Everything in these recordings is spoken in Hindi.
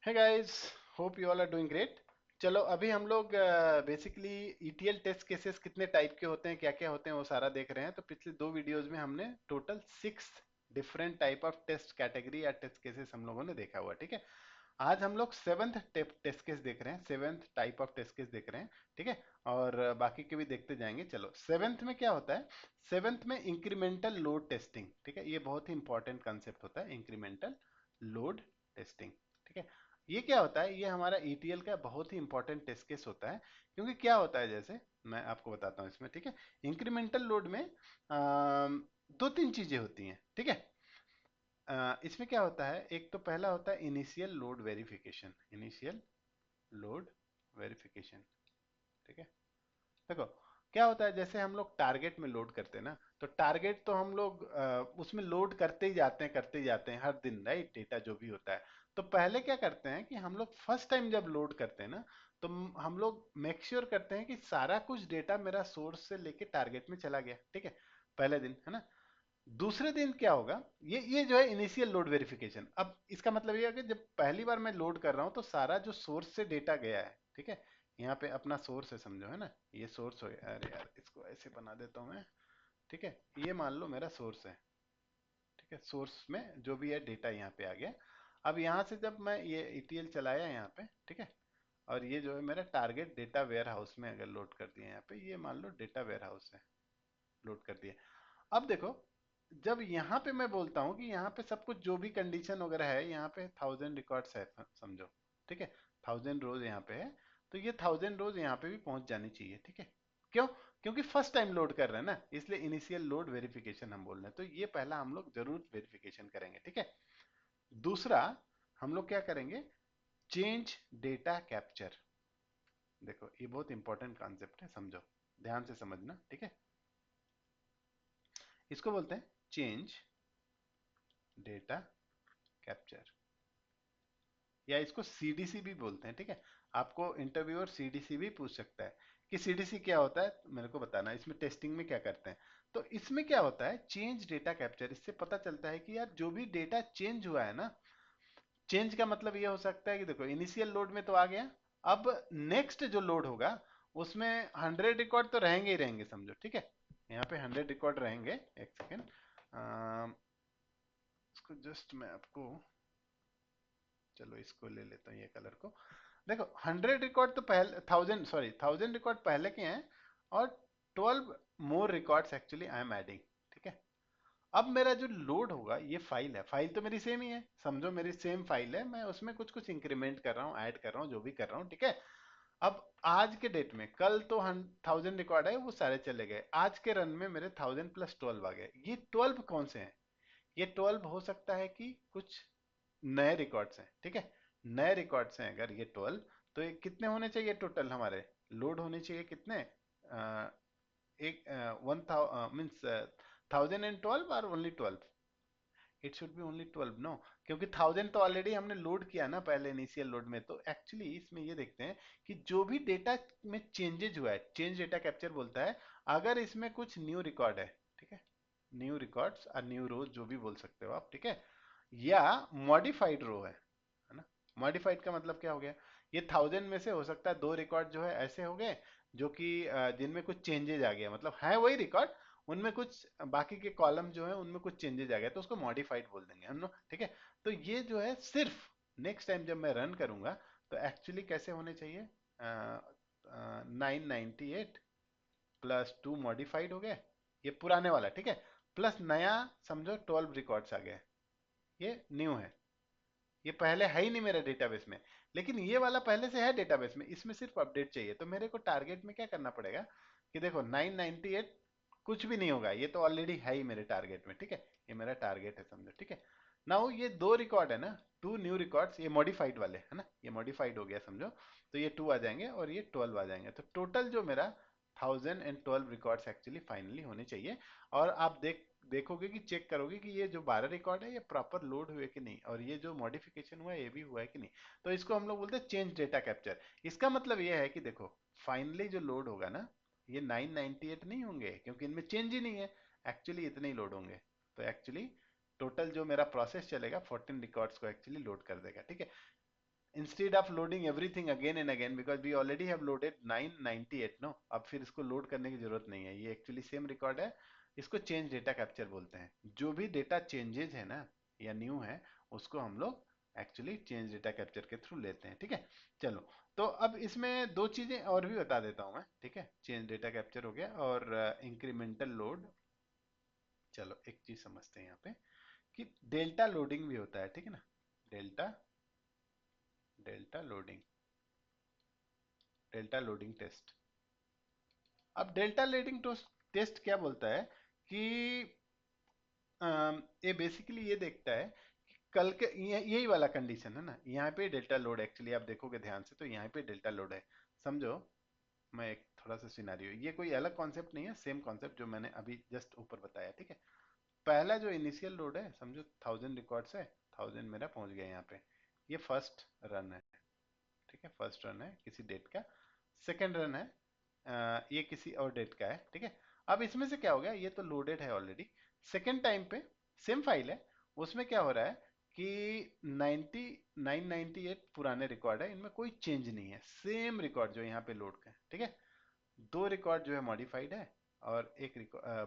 है guys, hope you all are doing great. चलो अभी हम लोग बेसिकली ईटीएल टेस्ट केसेस कितने टाइप के होते हैं, क्या क्या होते हैं, वो सारा देख रहे हैं। तो पिछले दो वीडियोस में हमने total 6 different type of test category या टेस्ट केसेस हम लोगों ने देखा हुआ, ठीक है। आज हम लोग सेवन्थ टेस्ट केस देख रहे हैं, seventh type of test case देख रहे हैं, ठीक है। और बाकी के भी देखते जाएंगे। चलो सेवन्थ में क्या होता है, सेवन्थ में इंक्रीमेंटल लोड टेस्टिंग, ठीक है। ये बहुत ही इंपॉर्टेंट कंसेप्ट होता है, इंक्रीमेंटल लोड टेस्टिंग, ठीक है। ये क्या होता है, ये हमारा ईटीएल का बहुत ही इंपॉर्टेंट टेस्ट केस होता है। क्योंकि क्या होता है, जैसे मैं आपको बताता हूँ इसमें, ठीक है। इंक्रीमेंटल लोड में दो तीन चीजें होती हैं, ठीक है। इसमें क्या होता है, एक तो पहला होता है initial load verification, initial load verification, ठीक है। देखो क्या होता है, जैसे हम लोग टारगेट में लोड करते हैं ना, तो टारगेट तो हम लोग उसमें लोड करते ही जाते हैं, करते ही जाते हैं हर दिन, राइट, डेटा जो भी होता है। तो पहले क्या करते हैं कि हम लोग फर्स्ट टाइम जब लोड करते हैं ना, तो हम लोग मेक श्योर करते हैं कि सारा कुछ डेटा मेरा सोर्स से लेके टारगेट में चला गया, ठीक है, पहले दिन, है ना। दूसरे दिन क्या होगा, ये जो है इनिशियल लोड वेरिफिकेशन। अब इसका मतलब ये है कि जब पहली बार मैं लोड कर रहा हूँ तो सारा जो सोर्स से डेटा गया है, ठीक है, यहाँ पे अपना सोर्स है, समझो, है ना। ये सोर्स हो गया, अरे यार इसको ऐसे बना देता हूँ मैं, ठीक है। ये मान लो मेरा सोर्स है, ठीक है। सोर्स में जो भी है डेटा यहाँ पे आ गया। अब यहाँ से जब मैं ये ईटीएल चलाया यहाँ पे, ठीक है, और ये जो है मेरा टारगेट डेटा वेयर हाउस में अगर लोड कर दिया यहाँ पे, ये मान लो डेटा वेयर हाउस है, लोड कर दिया। अब देखो, जब यहाँ पे मैं बोलता हूँ कि यहाँ पे सब कुछ जो भी कंडीशन वगैरह है, यहाँ पे 1000 रिकॉर्ड्स है, समझो, ठीक है। 1000 रोज यहाँ पे है, तो ये 1000 रोज यहाँ पे भी पहुंच जानी चाहिए, ठीक है। क्यों? क्योंकि फर्स्ट टाइम लोड कर रहे हैं ना, इसलिए इनिशियल लोड वेरिफिकेशन हम बोल रहे हैं। तो ये पहला हम लोग जरूर वेरिफिकेशन करेंगे, ठीक है। दूसरा हम लोग क्या करेंगे, चेंज डेटा कैप्चर। देखो ये बहुत इंपॉर्टेंट कॉन्सेप्ट है, समझो, ध्यान से समझना, ठीक है। इसको बोलते हैं चेंज डेटा कैप्चर, या इसको सीडीसी भी बोलते हैं, ठीक है। आपको इंटरव्यूअर सीडीसी भी पूछ सकता है कि सीडीसी क्या होता है, मेरे को बताना, इसमें टेस्टिंग में क्या करते हैं। तो इसमें क्या होता है, चेंज डेटा कैप्चर। इससे पता चलता है कि यार जो भी डेटा चेंज हुआ है ना, चेंज का मतलब ये हो सकता है कि देखो इनिशियल लोड में तो आ गया, अब नेक्स्ट जो लोड होगा उसमें 100 रिकॉर्ड तो रहेंगे ही रहेंगे, समझो, ठीक है। यहाँ पे 100 रिकॉर्ड रहेंगे। एक सेकेंड, इसको जस्ट मैं आपको, चलो इसको ले लेता हूँ, ये कलर को। देखो 100 रिकॉर्ड तो पहले, 1000 रिकॉर्ड पहले के हैं, और 12 more records actually I am adding, ठीक है। अब मेरा जो लोड होगा, ये फाइल है, फाइल तो मेरी सेम ही है, समझो मेरी सेम फाइल है, मैं उसमें कुछ कुछ इंक्रीमेंट कर रहा हूँ, ऐड कर रहा हूँ, जो भी कर रहा हूँ, ठीक है। अब आज के डेट में, कल तो 1000 रिकॉर्ड है, वो सारे चले गए, आज के रन में मेरे 1000 + 12 आ गए। ये 12 कौन से हैं, ये 12 हो सकता है कि कुछ नए रिकॉर्ड्स हैं, ठीक है। नए रिकॉर्ड्स हैं अगर ये 12, तो ये कितने होने चाहिए टोटल हमारे, लोड होने चाहिए कितने, एक 1000 मीन्स 1012 और only 12, it should be only 12, no. क्योंकि 1000 तो ऑलरेडी हमने लोड किया ना पहले इनिशियल लोड में। तो एक्चुअली इसमें ये देखते हैं कि जो भी डेटा में चेंजेज हुआ है, चेंज डेटा कैप्चर बोलता है, अगर इसमें कुछ न्यू रिकॉर्ड है, ठीक है, न्यू रिकॉर्ड्स और न्यू रोज जो भी बोल सकते हो आप, ठीक है, या मॉडिफाइड रो है ना। मॉडिफाइड का मतलब क्या हो गया, ये 1000 में से हो सकता है 2 रिकॉर्ड जो है ऐसे हो गए जो कि जिनमें कुछ चेंजेज आ गया, मतलब है वही रिकॉर्ड, उनमें कुछ बाकी के कॉलम जो है उनमें कुछ चेंजेस आ गए, तो उसको मॉडिफाइड बोल देंगे हम लोग, ठीक है। तो ये जो है सिर्फ नेक्स्ट टाइम जब मैं रन करूंगा, तो एक्चुअली कैसे होने चाहिए, 998 + 2 मॉडिफाइड हो गए, ये पुराने वाला, ठीक है, प्लस नया, समझो 12 रिकॉर्ड्स आ गए, ये न्यू है। ये पहले है ही नहीं मेरे डेटाबेस में, लेकिन ये वाला पहले से है डेटाबेस में, इसमें सिर्फ अपडेट चाहिए। तो मेरे को टारगेट में क्या करना पड़ेगा कि देखो 998 कुछ भी नहीं होगा, ये तो ऑलरेडी है ही मेरे टारगेट में, ठीक है। ये मेरा टारगेट है, समझो, ठीक है। नाउ ये 2 रिकॉर्ड है ना, 2 न्यू रिकॉर्ड्स, ये मॉडिफाइड वाले है ना, ये मॉडिफाइड हो गया समझो। तो ये 2 आ जाएंगे और ये 12 आ जाएंगे, तो टोटल जो मेरा 1012 रिकॉर्ड्स एक्चुअली फाइनली होने चाहिए। और आप देखोगे कि चेक करोगे कि ये जो 12 रिकॉर्ड है ये प्रॉपर लोड हुए कि नहीं, और ये जो मॉडिफिकेशन हुआ है ये भी हुआ है कि नहीं। तो इसको हम लोग बोलते हैं चेंज डेटा कैप्चर। इसका मतलब ये है कि देखो फाइनली जो लोड होगा ना, ये 998 नहीं होंगे, क्योंकि इनमें चेंज ही नहीं है, एक्चुअली इतने ही लोड होंगे। तो एक्चुअली टोटल जो मेरा प्रोसेस चलेगा 14 रिकॉर्ड्स को एक्चुअली लोड कर देगा, ठीक है। Instead of loading everything again and again, because we already have loaded 998 no, अब फिर इसको लोड करने की जरूरत नहीं है, ये एक्चुअली सेम रिकॉर्ड है। इसको चेंज डेटा कैप्चर बोलते हैं। जो भी डेटा चेंजेज है ना या न्यू है, उसको हम लोग एक्चुअली चेंज डेटा कैप्चर के थ्रू लेते हैं, ठीक है। चलो, तो अब इसमें दो चीजें और भी बता देता हूं मैं, ठीक है। चेंज डेटा कैप्चर हो गया और इंक्रीमेंटल लोड। चलो एक चीज समझते हैं यहाँ पे कि डेल्टा लोडिंग भी होता है, ठीक है ना। Delta delta loading, delta loading test. अब डेल्टा लोडिंग टेस्ट क्या बोलता है कि ये बेसिकली ये देखता है कि कल के यही वाला कंडीशन है ना, यहाँ पे डेल्टा लोड, एक्चुअली आप देखोगे ध्यान से तो यहाँ पे डेल्टा लोड है। समझो, मैं एक थोड़ा सा सिनारियो, ये कोई अलग कॉन्सेप्ट नहीं है, सेम कॉन्सेप्ट जो मैंने अभी जस्ट ऊपर बताया, ठीक है। पहला जो इनिशियल लोड है, समझो 1000 रिकॉर्ड्स है, 1000 मेरा पहुंच गया यहाँ पे, ये फर्स्ट रन है, ठीक है। फर्स्ट रन है किसी डेट का। सेकेंड रन है ये किसी और डेट का है, ठीक है। अब इसमें से क्या हो गया, ये तो लोडेड है ऑलरेडी। सेकेंड टाइम पे सेम फाइल है, उसमें क्या हो रहा है कि 998 पुराने रिकॉर्ड है, इनमें कोई चेंज नहीं है, सेम रिकॉर्ड जो यहाँ पे लोड का है, ठीक है। दो रिकॉर्ड जो है मॉडिफाइड है, और एक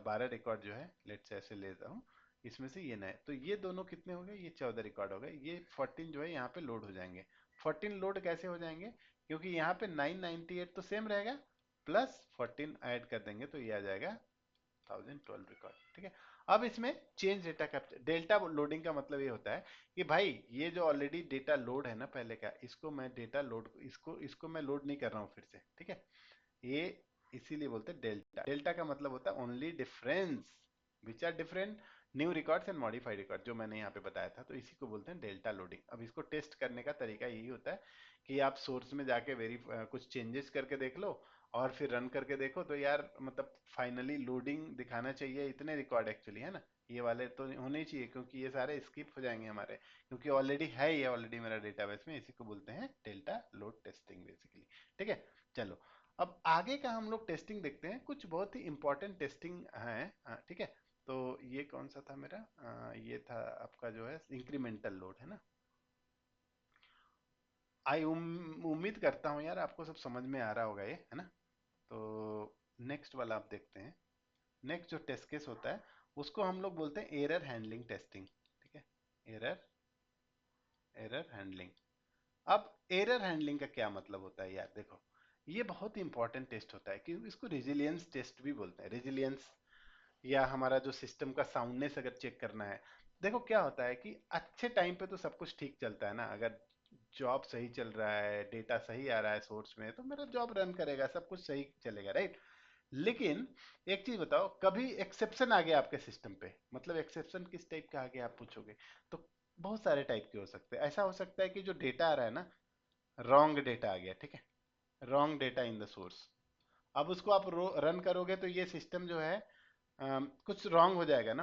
12 रिकॉर्ड जो है, लेट से ऐसे लेता हूँ, इसमें से ये नए, तो ये दोनों कितने हो गए, ये 14 रिकॉर्ड हो गए, ये 14 जो है यहाँ पे लोड हो जाएंगे। 14 लोड कैसे हो जाएंगे, क्योंकि यहाँ पे 998 तो सेम रहेगा, प्लस 14 ऐड कर देंगे तो ये आ जाएगा 1012 रिकॉर्ड, ठीक है। अब इसमें change data capture, delta loading का मतलब ये होता है कि भाई ये जो ऑलरेडी डेटा लोड है ना पहले का, इसको मैं डेटा लोड, इसको इसको मैं लोड नहीं कर रहा हूँ फिर से, ठीक है। ये इसीलिए बोलते हैं डेल्टा। डेल्टा का मतलब होता है only difference which are different new records and modified record, जो मैंने यहाँ पे बताया था, तो इसी को बोलते हैं डेल्टा लोडिंग। अब इसको टेस्ट करने का तरीका यही होता है कि आप सोर्स में जाके कुछ चेंजेस करके देख लो, और फिर रन करके देखो, तो यार मतलब फाइनली लोडिंग दिखाना चाहिए इतने रिकॉर्ड एक्चुअली, है ना। ये वाले तो होने ही चाहिए, क्योंकि ये सारे स्किप हो जाएंगे हमारे, क्योंकि ऑलरेडी है ये ऑलरेडी मेरा डेटाबेस में। इसी को बोलते हैं डेल्टा लोड टेस्टिंग बेसिकली, ठीक है। चलो, अब आगे का हम लोग टेस्टिंग देखते हैं, कुछ बहुत ही इंपॉर्टेंट टेस्टिंग है, ठीक है। तो ये कौन सा था मेरा, ये था आपका जो है इंक्रीमेंटल लोड, है ना। उम्मीद करता हूँ यार आपको सब समझ में आ रहा होगा ये, है ना। तो नेक्स्ट वाला आप देखते हैं। नेक्स्ट जो टेस्ट केस होता है, उसको हम लोग बोलते हैं एरर हैंडलिंग टेस्टिंग, ठीक है। Error error handling. अब एरर हैंडलिंग का क्या मतलब होता है यार, देखो ये बहुत ही इंपॉर्टेंट टेस्ट होता है, कि इसको रेजिलियंस टेस्ट भी बोलते हैं। रेजिलियंस या हमारा जो सिस्टम का साउंडनेस अगर चेक करना है, देखो क्या होता है कि अच्छे टाइम पे तो सब कुछ ठीक चलता है ना, अगर जॉब सही चल रहा है, डेटा सही आ रहा है सोर्स में, तो मेरा जॉब रन करेगा, सब कुछ सही चलेगा, राइट। लेकिन एक चीज बताओ, कभी एक्सेप्शन आ गया आपके सिस्टम पे, मतलब एक्सेप्शन किस टाइप का आ गया आप पूछोगे, तो बहुत सारे टाइप के हो सकते हैं। ऐसा हो सकता है कि जो डेटा आ रहा है ना, रॉन्ग डेटा आ गया, ठीक है। Wrong data in the source. अब उसको आप रन करोगे तो ये सिस्टम जो है कुछ रॉन्ग हो जाएगा ना,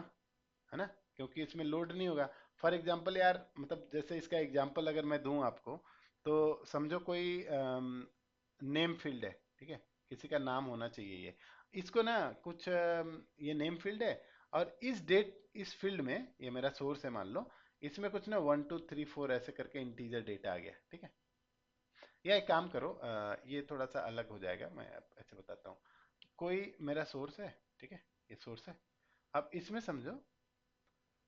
है ना, क्योंकि इसमें लोड नहीं होगा। फॉर एग्जांपल यार, मतलब जैसे इसका एग्जांपल अगर मैं दूं आपको, तो समझो कोई नेम फील्ड है, ठीक है। किसी का नाम होना चाहिए ये, इसको ना कुछ ये नेम फील्ड है, और इस डेट इस फील्ड में, ये मेरा सोर्स है मान लो, इसमें कुछ ना 1 2 3 4 ऐसे करके इंटीजर डेटा आ गया, ठीक है। या एक काम करो, ये थोड़ा सा अलग हो जाएगा, मैं ऐसे बताता हूँ। कोई मेरा सोर्स है, ठीक है, ये सोर्स है। अब इसमें समझो,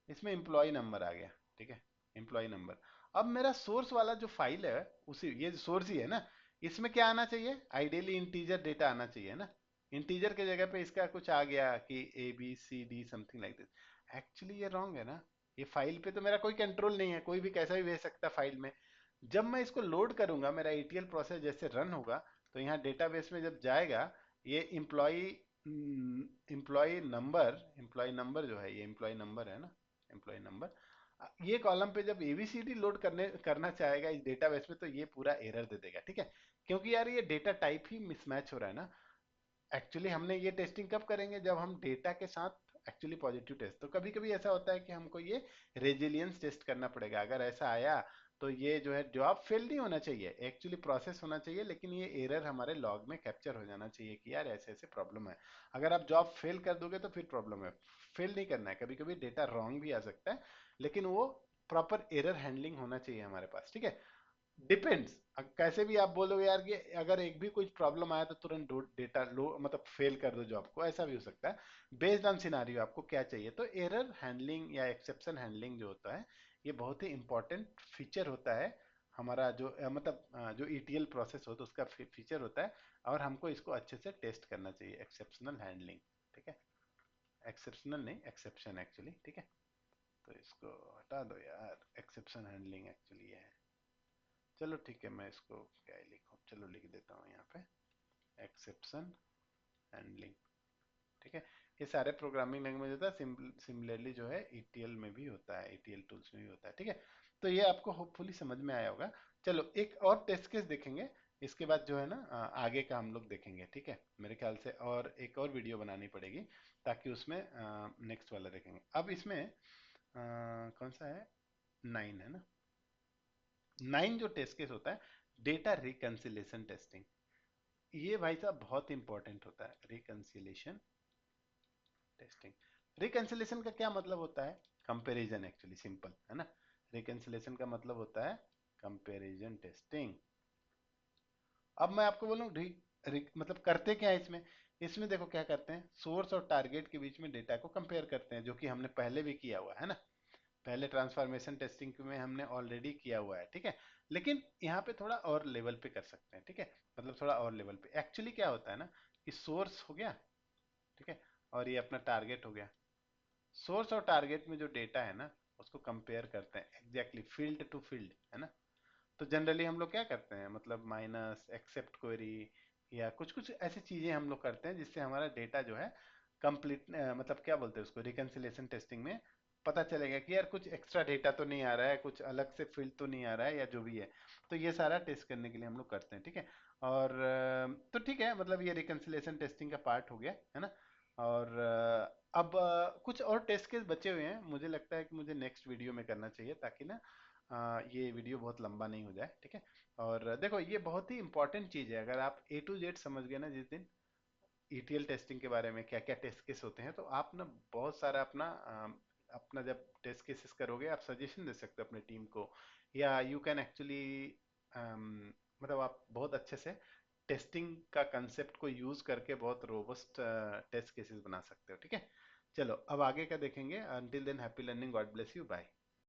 इसमें एम्प्लॉय नंबर आ गया, ठीक है। Employee number. अब मेरा सोर्स वाला जो फाइल है, उसी ये सोर्स ही है ना, इसमें क्या आना चाहिए, आइडियली इंटीजर डेटा आना चाहिए ना। इंटीजर के जगह पे इसका कुछ आ गया कि ABCD something like this. Actually ये रॉन्ग है ना। ये फाइल पे तो मेरा कोई कंट्रोल नहीं है, कोई भी कैसा भी भेज सकता है फाइल में। जब मैं इसको लोड करूंगा, मेरा ETL प्रोसेस जैसे रन होगा, तो यहाँ डेटाबेस में जब जाएगा, ये एम्प्लॉय नंबर जो है, ये एम्प्लॉय नंबर है ना, एम्प्लॉय नंबर, ये कॉलम पे जब ABCD लोड करने करना चाहेगा इस डेटाबेस में, तो ये पूरा एरर दे देगा, ठीक है। क्योंकि यार ये डेटा टाइप ही मिसमैच हो रहा है ना। एक्चुअली हमने ये टेस्टिंग कब करेंगे, जब हम डेटा के साथ एक्चुअली पॉजिटिव टेस्ट, तो कभी कभी ऐसा होता है कि हमको ये रेजिलियंस टेस्ट करना पड़ेगा। अगर ऐसा आया, तो ये जो है जॉब फेल नहीं होना चाहिए, एक्चुअली प्रोसेस होना चाहिए, लेकिन ये एरर हमारे लॉग में कैप्चर हो जाना चाहिए कि यार ऐसे ऐसे प्रॉब्लम है। अगर आप जॉब फेल कर दोगे तो फिर प्रॉब्लम है। फेल नहीं करना है, कभी कभी डेटा रॉन्ग भी आ सकता है, लेकिन वो प्रॉपर एरर हैंडलिंग होना चाहिए हमारे पास, ठीक है। डिपेंड्स। कैसे भी आप बोलोगे यार कि अगर एक भी कुछ प्रॉब्लम आया तो तुरंत डेटा लो मतलब फेल कर दो जॉब को, ऐसा भी हो सकता है। बेस्ड ऑन सिनारियो आपको क्या चाहिए। तो एरर हैंडलिंग या एक्सेप्शन हैंडलिंग जो होता है, ये बहुत ही इंपॉर्टेंट फीचर होता है हमारा, जो जो ईटीएल प्रोसेस हो तो उसका फीचर होता है। और हमको इसको अच्छे से टेस्ट करना चाहिए, एक्सेप्शनल हैंडलिंग। ठीक है, एक्सेप्शनल नहीं, एक्सेप्शन एक्चुअली। ठीक है, तो इसको हटा दो यार, एक्सेप्शन हैंडलिंग एक्चुअली है। चलो ठीक है, मैं इसको क्या ही लिखूं, चलो लिख देता हूँ यहाँ पे एक्सेप्शन हैंडलिंग। ठीक है, ये सारे प्रोग्रामिंग लैंग्वेज होता है, सिमिलरली जो है ईटीएल में भी होता है, ईटीएल टूल्स में भी होता है। ठीक है, तो ये आपको होपफुली समझ में आया होगा। चलो एक और टेस्ट केस देखेंगे, इसके बाद जो है ना आगे का हम लोग देखेंगे। ठीक है, मेरे ख्याल से और एक और वीडियो बनानी पड़ेगी, ताकि उसमें नेक्स्ट वाला देखेंगे। अब इसमें कौन सा है, 9 है ना। 9 जो टेस्ट केस होता है, डेटा रिकंसिलेशन टेस्टिंग। ये भाई साहब बहुत इंपॉर्टेंट होता है, रिकंसिलेशन टेस्टिंग। रिकंसिलेशन का क्या मतलब होता है? कंपैरिजन, एक्चुअली सिंपल है ना। रिकंसिलेशन का मतलब होता है कंपैरिजन टेस्टिंग। अब मैं आपको बोलूं मतलब करते क्या है इसमें। इसमें देखो क्या करते हैं, सोर्स और टारगेट के बीच में डेटा को कंपेयर करते हैं, जो कि हमने पहले भी किया हुआ है ना। पहले ट्रांसफॉर्मेशन टेस्टिंग में हमने ऑलरेडी किया हुआ है। ठीक है, लेकिन यहाँ पे थोड़ा और लेवल पे कर सकते हैं। ठीक है, मतलब थोड़ा और लेवल पे एक्चुअली क्या होता है ना, कि सोर्स हो गया, ठीक है, और ये अपना टारगेट हो गया। सोर्स और टारगेट में जो डेटा है ना, उसको कंपेयर करते हैं एग्जैक्टली फील्ड टू फील्ड, है ना। तो जनरली हम लोग क्या करते हैं, मतलब माइनस एक्सेप्ट क्वेरी या कुछ कुछ ऐसी चीजें हम लोग करते हैं, जिससे हमारा डेटा जो है कंप्लीट, मतलब क्या बोलते हैं उसको, रिकंसिलेशन टेस्टिंग में पता चलेगा कि यार कुछ एक्स्ट्रा डेटा तो नहीं आ रहा है, कुछ अलग से फील्ड तो नहीं आ रहा है, या जो भी है। तो ये सारा टेस्ट करने के लिए हम लोग करते हैं। ठीक है, और तो ठीक है, मतलब ये रिकंसिलेशन टेस्टिंग का पार्ट हो गया, है ना। और अब कुछ और टेस्ट केस बचे हुए हैं, मुझे लगता है कि मुझे नेक्स्ट वीडियो में करना चाहिए, ताकि ना ये वीडियो बहुत लंबा नहीं हो जाए। ठीक है, और देखो ये बहुत ही इंपॉर्टेंट चीज़ है, अगर आप ए टू जेड समझ गए ना जिस दिन ईटीएल टेस्टिंग के बारे में, क्या क्या टेस्ट केस होते हैं, तो आप ना बहुत सारा अपना जब टेस्ट केसेस करोगे, आप सजेशन दे सकते हो अपने टीम को, या यू कैन एक्चुअली मतलब आप बहुत अच्छे से टेस्टिंग का कंसेप्ट को यूज करके बहुत रोबस्ट टेस्ट केसेस बना सकते हो। ठीक है, चलो अब आगे का देखेंगे। Until then happy learning, God bless you, bye.